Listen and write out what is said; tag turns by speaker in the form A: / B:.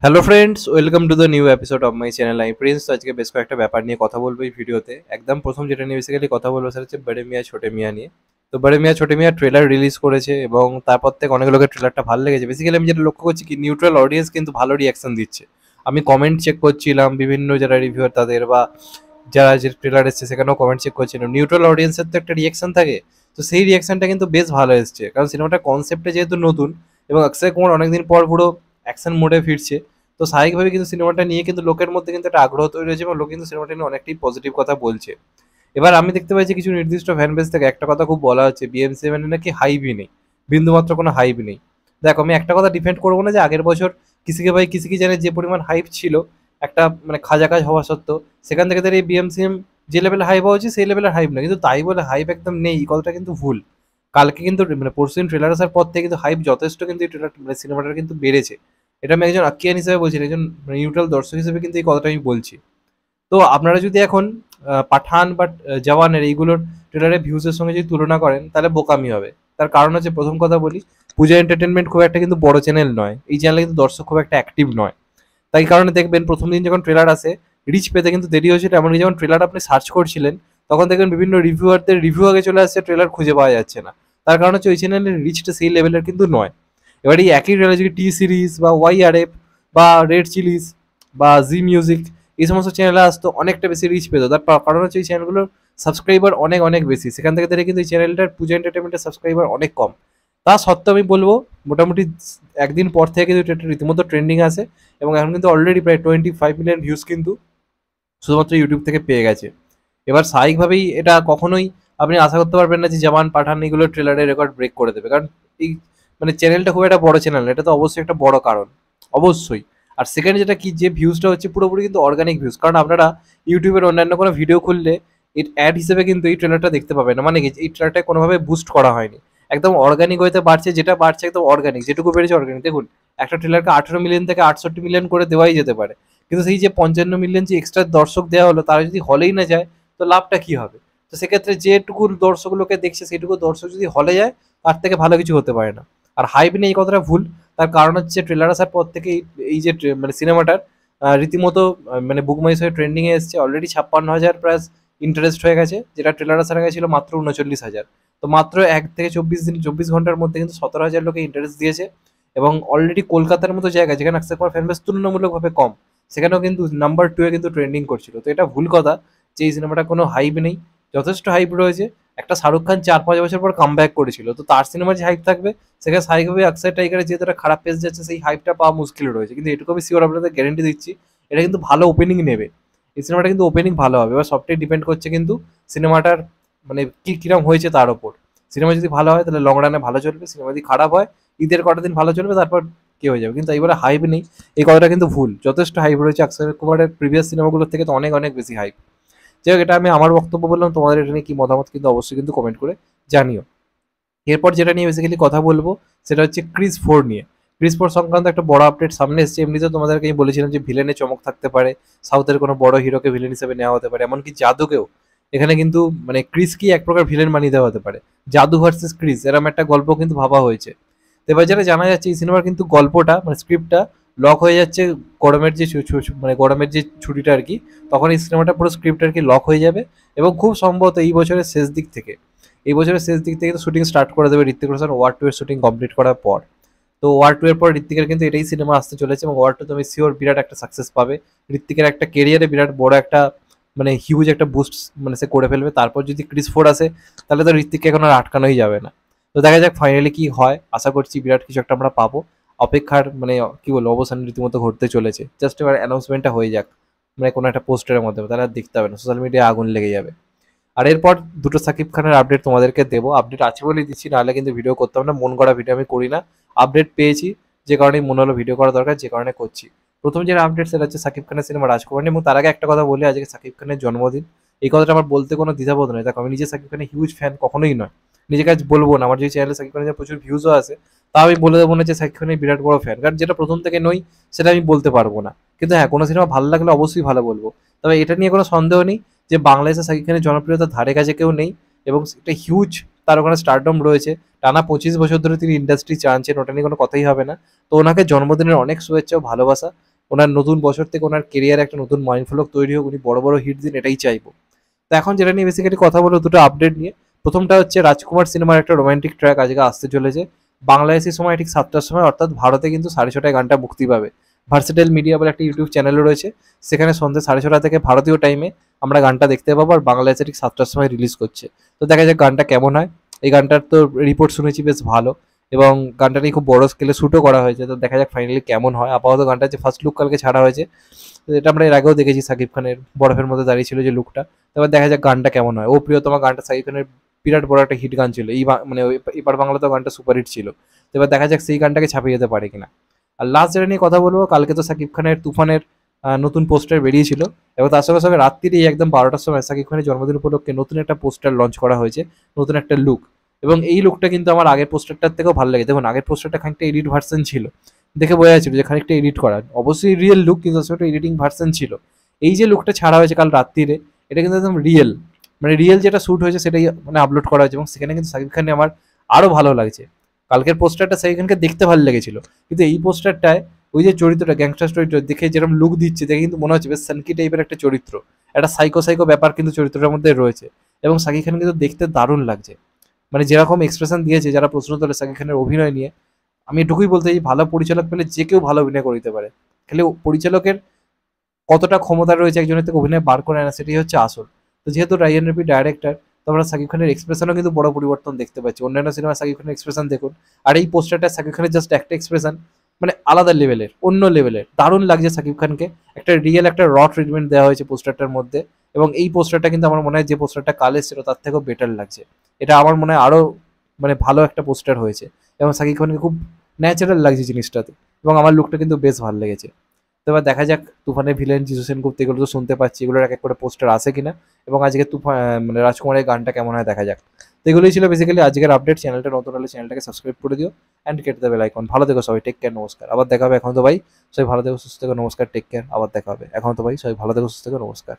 A: Hello friends, welcome to the new episode of my channel. আমি Prince. তো আজকে বেশ কয়েকটা ব্যাপার নিয়ে কথা বলবো এই ভিডিওতে। একদম প্রথম যেটা নিয়ে বেসিক্যালি কথা বলবো সেটা হচ্ছে বড়ে মিয়াঁ ছোটে মিয়াঁ নিয়ে। তো বড়ে মিয়াঁ ছোটে মিয়াঁ ট্রেলার রিলিজ করেছে এবং তারপর থেকে অনেক লোকের ট্রেলারটা ভালো লেগেছে। বেসিক্যালি আমি যেটা লক্ষ্য করছি কি, নিউট্রাল অডিয়েন্স কিন্তু ভালো রিয়াকশন দিচ্ছে। আমি কমেন্ট চেক করছিলাম বিভিন্ন যারা রিভিউয়ার তাদের, বা যারা যে ট্রেলার এসছে সেখানেও কমেন্ট চেক করছিলাম। নিউট্রাল অডিয়েন্সের তো একটা রিয়াকশন থাকে, তো সেই রিয়াকশনটা কিন্তু বেশ ভালো এসছে, কারণ সিনেমাটার কনসেপ্টে যেহেতু নতুন এবং অক্ষয় কুমার অনেকদিন পর পুরো অ্যাকশন মোডে ফিরছে। তো স্বাভাবিকভাবে কিন্তু সিনেমাটা নিয়ে কিন্তু লোকের মধ্যে কিন্তু একটা আগ্রহ তৈরি হয়েছে এবং লোক কিন্তু সিনেমাটা নিয়ে অনেকটাই পজিটিভ কথা বলছে। এবার আমি দেখতে পাচ্ছি কিছু নির্দিষ্ট ফ্যান বেস থেকে একটা কথা খুব বলা হচ্ছে, BM7 এর নাকি হাইপই নেই, বিন্দুমাত্র কোনো হাইপ নেই। দেখো, আমি একটা কথা ডিফেন্ড করবো না যে আগের বছর কিসিকে ভাই কিসিকে জানে যে পরিমাণ হাইপ ছিল একটা মানে খাজা কাজ হওয়া সত্ত্বেও, সেখান থেকে তার এই BM7 যে লেভেলে হাইপ হওয়া উচিত সেই লেভেলের হাইপ না। কিন্তু তাই বলে হাইপ একদম নেই এই কথাটা কিন্তু ভুল। কালকে কিন্তু মানে পরশুদিন ট্রেলার আসার পর থেকে কিন্তু হাইপ যথেষ্ট কিন্তু এই ট্রেলার মানে সিনেমাটার কিন্তু বেড়েছে। এটা আমি একজন আকিয়ান হিসেবে বলছি না, একজন নিউট্রাল দর্শক হিসেবে কিন্তু এই কথাটা আমি বলছি। তো আপনারা যদি এখন পাঠান বা জওয়ানের এইগুলোর ট্রেলারের ভিউজের সঙ্গে যদি তুলনা করেন তাহলে বোকামি হবে। তার কারণ হচ্ছে, প্রথম কথা বলি, পূজা এন্টারটেনমেন্ট খুব একটা কিন্তু বড় চ্যানেল নয়, এই চ্যানেলে কিন্তু দর্শক খুব একটা অ্যাক্টিভ নয়। তাই কারণে দেখবেন প্রথম দিন যখন ট্রেলার আসে রিচ পেতে কিন্তু দেরি হয়েছিল। এমনকি যখন ট্রেলার আপনি সার্চ করছিলেন তখন দেখবেন বিভিন্ন রিভিউয়ারদের রিভিউ আগে চলে আসছে, ট্রেলার খুঁজে পাওয়া যাচ্ছে না। তার কারণ হচ্ছে ওই চ্যানেলের রিচটা সেই লেভেলের কিন্তু নয়। এবার এই একই ট্রেলার যদি টি সিরিজ বা YRF বা রেড চিলিজ বা জি মিউজিক এই সমস্ত চ্যানেলে আসতো, অনেকটা বেশি রিচ পেতো। তার কারণ হচ্ছে এই চ্যানেলগুলোর সাবস্ক্রাইবার অনেক অনেক বেশি, সেখান থেকে দেখে কিন্তু এই চ্যানেলটার পূজা এন্টারটেনমেন্টের সাবস্ক্রাইবার অনেক কম। তা সত্ত্বেও আমি বলবো মোটামুটি একদিন পর থেকে কিন্তু এটা রীতিমতো ট্রেন্ডিং আছে এবং এখন কিন্তু অলরেডি প্রায় 25 মিলিয়ন ভিউজ কিন্তু শুধুমাত্র ইউটিউব থেকে পেয়ে গেছে। এবার স্বাভাবিকভাবেই এটা কখনোই আপনি আশা করতে পারবেন না যে জওয়ান পাঠান এগুলো ট্রেলারের রেকর্ড ব্রেক করে দেবে, কারণ এই মানে চ্যানেলটা খুব একটা বড় চ্যানেল, এটা তো অবশ্যই একটা বড় কারণ, অবশ্যই। আর সেকেন্ড যেটা কি, যে ভিউজটা হচ্ছে পুরোপুরি কিন্তু অর্গানিক ভিউজ, কারণ আপনারা ইউটিউবের অন্যান্য কোনো ভিডিও খুললে এর অ্যাড হিসেবে কিন্তু এই ট্রেলারটা দেখতে পাবেন না। মানে কি, এই ট্রেলারটা কোনোভাবে বুস্ট করা হয়নি, একদম অর্গানিক ওয়েতে বাড়ছে, যেটা বাড়ছে একদম অর্গানিক, যেটুকু বেড়েছে অর্গানিক। দেখুন, একটা ট্রেলারকে 18 মিলিয়ন থেকে 68 মিলিয়ন করে দেওয়াই যেতে পারে, কিন্তু সেই যে 55 মিলিয়ন যে এক্সট্রা দর্শক দেওয়া হলো তারা যদি হলেই না যায় তো লাভটা কি হবে? তো সেক্ষেত্রে যেটুকু দর্শক লোকে দেখছে সেটুকু দর্শক যদি হলে যায় তার থেকে ভালো কিছু হতে পারে না। আর হাইপ নেই এই কথাটা ভুল। তার কারণ হচ্ছে ট্রেলার আসার পর থেকে এই যে মানে সিনেমাটার রীতিমতো মানে বুক মাই শোয়ে ট্রেন্ডিং এ এসছে। অলরেডি 56,000 প্লাস ইন্টারেস্ট হয়ে গেছে, যেটা ট্রেলার আসার আগে ছিল মাত্র 39,000। তো মাত্র 1 থেকে 24 ঘন্টার মধ্যে কিন্তু 17,000 লোকে ইন্টারেস্ট দিয়েছে। এবং অলরেডি কলকাতার মতো জায়গায় যেখানে অক্ষয় কুমার ফ্যান বেস তুলনামূলকভাবে কম, সেখানেও কিন্তু নাম্বার 2 এ কিন্তু ট্রেন্ডিং করছিল। তো এটা ভুল কথা যে এই সিনেমাটা কোনো হাইপ নেই, যথেষ্ট হাইপ রয়েছে। একটা শাহরুখ খান 4-5 বছর পর কামব্যাক করেছিল, তো তার সিনেমার যে হাইপ থাকবে সেখানে স্বাভাবিকভাবে অক্ষয় টাইগারের যেহেতু একটা খারাপ পেজ যাচ্ছে সেই হাইপটা পাওয়া মুশকিল রয়েছে। কিন্তু এটুকু আমি শিওর আপনাদের গ্যারেন্টি দিচ্ছি, এটা কিন্তু ভালো ওপেনিং নেবে, এই সিনেমাটা কিন্তু ওপেনিং ভালো হবে। এবার সবটাই ডিপেন্ড করছে কিন্তু সিনেমাটার মানে কি কিরম হয়েছে তার ওপর। সিনেমা যদি ভালো হয় তাহলে লং রানে ভালো চলবে, সিনেমা যদি খারাপ হয় ঈদের কটা দিন ভালো চলবে, তারপর কি হয়ে যাবে। কিন্তু এইবারে হাইপ নেই এই কথাটা কিন্তু ভুল, যথেষ্ট হাইপ রয়েছে অক্ষয় কুমারের প্রিভিয়াস সিনেমাগুলোর থেকে, তো অনেক অনেক বেশি হাইপ। যাই হোক, এটা আমি আমার বক্তব্য বললাম, তোমাদের এটা নিয়ে কি মতামত কিন্তু অবশ্যই কিন্তু কমেন্ট করে জানিও। এরপর যেটা নিয়ে বেসিক্যালি কথা বলবো সেটা হচ্ছে ক্রিস 4 নিয়ে। ক্রিস 4 সংক্রান্ত একটা বড় আপডেট সামনে এসেছে। এমনিতে তোমাদেরকে আমি বলেছিলাম যে ভিলেনে চমক থাকতে পারে, সাউথের কোনো বড় হিরোকে ভিলেন হিসেবে নেওয়া হতে পারে, এমনকি জাদুকেও এখানে কিন্তু মানে ক্রিস কি এক প্রকার ভিলেন বানিয়ে দেওয়া হতে পারে। জাদু ভার্সেস ক্রিস এরকম একটা গল্প কিন্তু ভাবা হয়েছে। তো এবার যেটা জানা যাচ্ছে এই সিনেমার কিন্তু গল্পটা মানে স্ক্রিপ্টটা লক হয়ে যাচ্ছে গরমের যে মানে গরমের যে ছুটিটা আর কি, তখন এই সিনেমাটা পুরো স্ক্রিপ্ট আর কি লক হয়ে যাবে। এবং খুব সম্ভবত এই বছরের শেষ দিক থেকে, এই বছরের শেষ দিক থেকে তো শুটিং স্টার্ট করে দেবে ঋত্বিক রোশন ওয়ার 2 এর শুটিং কমপ্লিট করার পর। তো ওয়ার 2 এর পর ঋত্বিকের কিন্তু এটাই সিনেমা আসতে চলেছে এবং ওয়ার 2 তুমি শিওর বিরাট একটা সাকসেস পাবে। ঋত্বিকের একটা কেরিয়ারে বিরাট বড় একটা মানে হিউজ একটা বুস্ট মানে সে করে ফেলবে। তারপর যদি ক্রিস 4 আসে তাহলে তো ঋত্বিককে এখন আর আটকানোই যাবে না। তো দেখা যাক ফাইনালি কি হয়, আশা করছি বিরাট কিছু একটা আমরা পাবো। অপেক্ষার মানে কি বলবো অবসান রীতিমতো ঘটতে চলেছে। জাস্ট এবার অ্যানাউন্সমেন্টটা হয়ে যাক মানে কোনো একটা পোস্টারের মাধ্যমে, তাহলে আর দেখতে হবে না, সোশ্যাল মিডিয়ায় আগুন লেগে যাবে। আর এরপর দুটো সাকিব খানের আপডেট তোমাদেরকে দেবো, আপডেট আছে বলেই দিচ্ছি, নাহলে কিন্তু ভিডিও করতাম না, মন করা ভিডিও আমি করি না। আপডেট পেয়েছি যে কারণে মনে হলো ভিডিও করা দরকার, যে কারণে করছি। প্রথম যে আপডেট সেটা হচ্ছে সাকিব খানের সিনেমা রাজকুমার নিয়ে। এবং তার আগে একটা কথা বলি, আজকে সাকিব খানের জন্মদিন। এই কথাটা আমার বলতে কোনো দ্বিধাবোধ নেই, দেখো আমি নিজে সাকিব খানের হিউজ ফ্যান কখনোই নয়, নিজেকে আজ বলবো না। আমার যে চ্যানেলে সাকিব খানের প্রচুর ভিউজও আছে, তাও আমি বলে দেবো না যে সাকিব খানের বিরাট বড় ফ্যান, কারণ যেটা প্রথম থেকে নই সেটা আমি বলতে পারবো না। কিন্তু হ্যাঁ, কোনো সিনেমা ভালো লাগলে অবশ্যই ভালো বলবো। তবে এটা নিয়ে কোনো সন্দেহ নেই যে বাংলাদেশে সাকিব খানের জনপ্রিয়তার ধারে কাছে কেউ নেই এবং একটা হিউজ তার ওখানে স্টারডম রয়েছে। টানা 25 বছর ধরে তিনি ইন্ডাস্ট্রি চালাচ্ছেন, ওটা নিয়ে কোনো কথাই হবে না। তো ওনাকে জন্মদিনের অনেক শুভেচ্ছা ও ভালোবাসা। ওনার নতুন বছর থেকে ওনার কেরিয়ারে একটা নতুন মাইন্ডফলক তৈরি হোক, উনি বড় বড় হিট দিন, এটাই চাইবো। তো এখন যেটা নিয়ে বেসিক্যালি কথা বলবো, দুটো আপডেট নিয়ে। প্রথমটা হচ্ছে রাজকুমার সিনেমার একটা রোমান্টিক ট্র্যাক আজকে আসতে চলেছে বাংলাদেশি সময় ঠিক 7টার সময়, অর্থাৎ ভারতে কিন্তু 6:30টায় গানটা মুক্তি পাবে। ভার্সেটাইল মিডিয়া বলে একটা ইউটিউব চ্যানেলও রয়েছে, সেখানে সন্ধ্যে 6:30 থেকে ভারতীয় টাইমে আমরা গানটা দেখতে পাবো, আর বাংলাদেশে ঠিক 7টার সময় রিলিজ করছে। তো দেখা যাক গানটা কেমন হয়। এই গানটার তো রিপোর্ট শুনেছি বেশ ভালো, এবং গানটা নিয়ে খুব বড় স্কেলে শ্যুটও করা হয়েছে। তো দেখা যাক ফাইনালি কেমন হয়। আপাতত গানটার যে ফার্স্ট লুক কালকে ছাড়া হয়েছে, তো এটা আমরা এর আগেও দেখেছি সাকিব খানের বরফের মধ্যে দাঁড়িয়ে ছিল যে লুকটা। এবার দেখা যাক গানটা কেমন হয়। ও প্রিয়তমা গানটা সাকিব খানের বিরাট বড় একটা হিট গান ছিল, এই মানে এপার বাংলাতেও গানটা সুপারহিট ছিল। তো এবার দেখা যাক সেই গানটাকে ছাপিয়ে যেতে পারে কিনা। আর লাস্ট যেটা নিয়ে কথা বলবো, কালকে তো সাকিব খানের তুফানের নতুন পোস্টার বেরিয়েছিল, এবং তার সঙ্গে সঙ্গে রাত্রিরেই একদম 12টার সময় সাকিব খানের জন্মদিন উপলক্ষে নতুন একটা পোস্টার লঞ্চ করা হয়েছে, নতুন একটা লুক। এবং এই লুকটা কিন্তু আমার আগের পোস্টারটার থেকেও ভালো লাগে। দেখুন, আগের পোস্টারটা খানিকটা এডিট ভার্সন ছিল, দেখে বোঝা যাচ্ছিল যে খানিকটা এডিট করা, অবশ্যই রিয়েল লুক, কিন্তু সেটা এডিটিং ভার্সন ছিল। এই যে লুকটা ছাড়া হয়েছে কাল রাত্রিরে, এটা কিন্তু একদম রিয়েল, মানে রিয়েল যেটা শ্যুট হয়েছে সেটাই মানে আপলোড করা হয়েছে, এবং সেখানে কিন্তু সাকিব খানকে আমার আরও ভালো লাগছে। কালকের পোস্টারটা সাকিব খানকে দেখতে ভালো লেগেছিল, কিন্তু এই পোস্টারটায় ওই যে চরিত্রটা, গ্যাংস্টার চরিত্র দেখে যেরকম লুক দিচ্ছে, দেখে কিন্তু মনে হচ্ছে বেশ সানকি টাইপের একটা চরিত্র, একটা সাইকো সাইকো ব্যাপার কিন্তু চরিত্রটার মধ্যে রয়েছে। এবং সাকিব খান কিন্তু দেখতে দারুণ লাগছে, মানে যেরকম এক্সপ্রেশন দিয়েছে যারা প্রশ্ন তোলে সাকিব খানের অভিনয় নিয়ে, আমি এটুকুই বলতে চাই, ভালো পরিচালক পেলে যে কেউ ভালো অভিনয় করে দিতে পারে। খালি পরিচালকের কতটা ক্ষমতা রয়েছে একজনের থেকে অভিনয় বার করে আনা, সেটাই হচ্ছে আসল। তো যেহেতু রাইয়ান রাফি ডাইরেক্টর, তো আমরা সাকিব খানের এক্সপ্রেশনও কিন্তু বড় পরিবর্তন দেখতে পাচ্ছি। অন্যান্য সিনেমা সাকিব খানের এক্সপ্রেশন দেখুন, আর এই পোস্টারটা সাকিব খানের জাস্ট একটা এক্সপ্রেশন, মানে আলাদা লেভেলের, অন্য লেভেলের, দারুণ লাগছে সাকিব খানকে। একটা রিয়েল একটা র ট্রিটমেন্ট দেওয়া হয়েছে পোস্টারটার মধ্যে, এবং এই পোস্টারটা কিন্তু আমার মনে হয় যে পোস্টারটা কাল এসেছিল তার থেকেও বেটার লাগছে। এটা আমার মনে হয় আরও মানে ভালো একটা পোস্টার হয়েছে, এবং সাকিব খানকে খুব ন্যাচারাল লাগছে জিনিসটাতে, এবং আমার লুকটা কিন্তু বেশ ভালো লেগেছে। তো এবার দেখা যাক তুফানের ভিলেন যিশু সেনগুপ্ত, এগুলো তো শুনতে পাচ্ছি, এগুলোর এক এক করে পোস্টার আসে কিনা, এবং আজকে তুফান মানে রাজকুমারের গানটা কেমন হয় দেখা যাক। তো এগুলোই ছিল বেসিক্যালি আজকের আপডেট। চ্যানেলটা নতুন হলে চ্যানেলটাকে সাবস্ক্রাইব করে দিও, অ্যান্ড কেটে দেবে লাইকন। ভালো থেকো সবাই, টেক কেয়ার, নমস্কার, আবার দেখা হবে। এখন তো ভাই সবাই ভালো থেকো, সুস্থ থেকো, নমস্কার, টেক কেয়ার, আবার দেখা হবে। এখন তো ভাই সবাই ভালো থেকো, সুস্থ থেকো, নমস্কার।